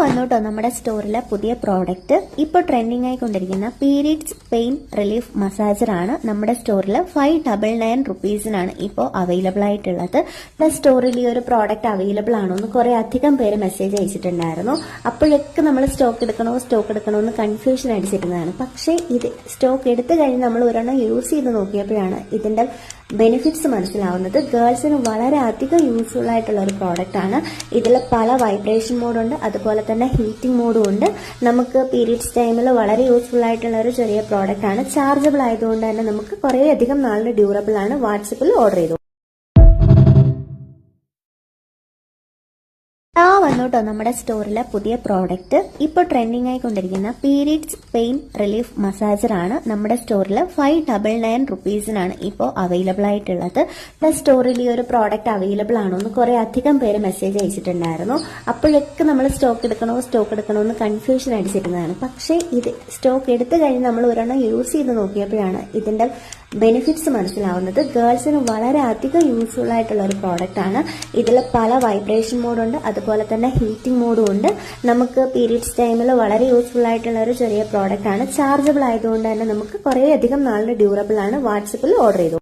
വന്നു കേട്ടോ നമ്മുടെ സ്റ്റോറിലെ പുതിയ പ്രോഡക്റ്റ് ഇപ്പോൾ ട്രെൻഡിങ് ആയിക്കൊണ്ടിരിക്കുന്ന പീരിയഡ്സ് പെയിൻ റിലീഫ് മസാജർ ആണ് നമ്മുടെ സ്റ്റോറിൽ 599 റുപ്പീസിനാണ് ഇപ്പോൾ അവൈലബിൾ ആയിട്ടുള്ളത്. പ്ലസ് സ്റ്റോറിൽ ഈ ഒരു പ്രോഡക്റ്റ് അവൈലബിൾ ആണോ എന്ന് കുറെ അധികം പേര് മെസ്സേജ് അയച്ചിട്ടുണ്ടായിരുന്നു. അപ്പോഴൊക്കെ നമ്മൾ സ്റ്റോക്ക് എടുക്കണോ എന്ന് കൺഫ്യൂഷൻ അടിച്ചിരുന്നതാണ്. പക്ഷേ ഇത് സ്റ്റോക്ക് എടുത്തു കഴിഞ്ഞ് നമ്മൾ ഒരെണ്ണം യൂസ് ചെയ്ത് നോക്കിയപ്പോഴാണ് ഇതിന്റെ ബെനിഫിറ്റ്സ് മനസ്സിലാവുന്നത്. ഗേൾസിന് വളരെ അധികം യൂസ്ഫുൾ ആയിട്ടുള്ള ഒരു പ്രോഡക്റ്റ് ആണ്. ഇതിൽ പല വൈബ്രേഷൻ മോഡുണ്ട്, അതുപോലെ തന്നെ ഹീറ്റിംഗ് മോഡും ഉണ്ട്. നമുക്ക് പീരിയഡ്സ് ടൈമിൽ വളരെ യൂസ്ഫുൾ ആയിട്ടുള്ള ഒരു ചെറിയ പ്രോഡക്റ്റ് ആണ്. ചാർജബിൾ ആയതുകൊണ്ട് തന്നെ നമുക്ക് കുറേ അധികം നാളിന് ഡ്യൂറബിൾ ആണ്. വാട്സപ്പിൽ ഓർഡർ ചെയ്തു. വന്നു കേട്ടോ നമ്മുടെ സ്റ്റോറിലെ പുതിയ പ്രോഡക്റ്റ് ഇപ്പോൾ ട്രെൻഡിങ് ആയിക്കൊണ്ടിരിക്കുന്ന പീരിയഡ്സ് പെയിൻ റിലീഫ് മസാജർ ആണ് നമ്മുടെ സ്റ്റോറിൽ 599 റുപ്പീസിനാണ് ഇപ്പോൾ അവൈലബിൾ ആയിട്ടുള്ളത്. പ്ലസ് സ്റ്റോറിൽ ഈ ഒരു പ്രോഡക്റ്റ് അവൈലബിൾ ആണോ എന്ന് കുറെ അധികം പേര് മെസ്സേജ് അയച്ചിട്ടുണ്ടായിരുന്നു. അപ്പോഴൊക്കെ നമ്മൾ സ്റ്റോക്ക് എടുക്കണോ എന്ന് കൺഫ്യൂഷൻ അടിച്ചിരുന്നതാണ്. പക്ഷേ ഇത് സ്റ്റോക്ക് എടുത്തു കഴിഞ്ഞ് നമ്മൾ ഒരെണ്ണം യൂസ് ചെയ്ത് നോക്കിയപ്പോഴാണ് ഇതിന്റെ ബെനിഫിറ്റ്സ് മനസ്സിലാവുന്നത്. ഗേൾസിന് വളരെ അധികം യൂസ്ഫുൾ ആയിട്ടുള്ള ഒരു പ്രോഡക്റ്റ് ആണ്. ഇതിൽ പല വൈബ്രേഷൻ മോഡുണ്ട്, അതുപോലെ തന്നെ ഹീറ്റിംഗ് മോഡും ഉണ്ട്. നമുക്ക് പീരിയഡ്സ് ടൈമിൽ വളരെ യൂസ്ഫുൾ ആയിട്ടുള്ള ഒരു ചെറിയ പ്രോഡക്റ്റ് ആണ്. ചാർജബിൾ ആയതുകൊണ്ട് തന്നെ നമുക്ക് കുറേ അധികം നാളിന് ഡ്യൂറബിൾ ആണ്. വാട്സപ്പിൽ ഓർഡർ ചെയ്തു.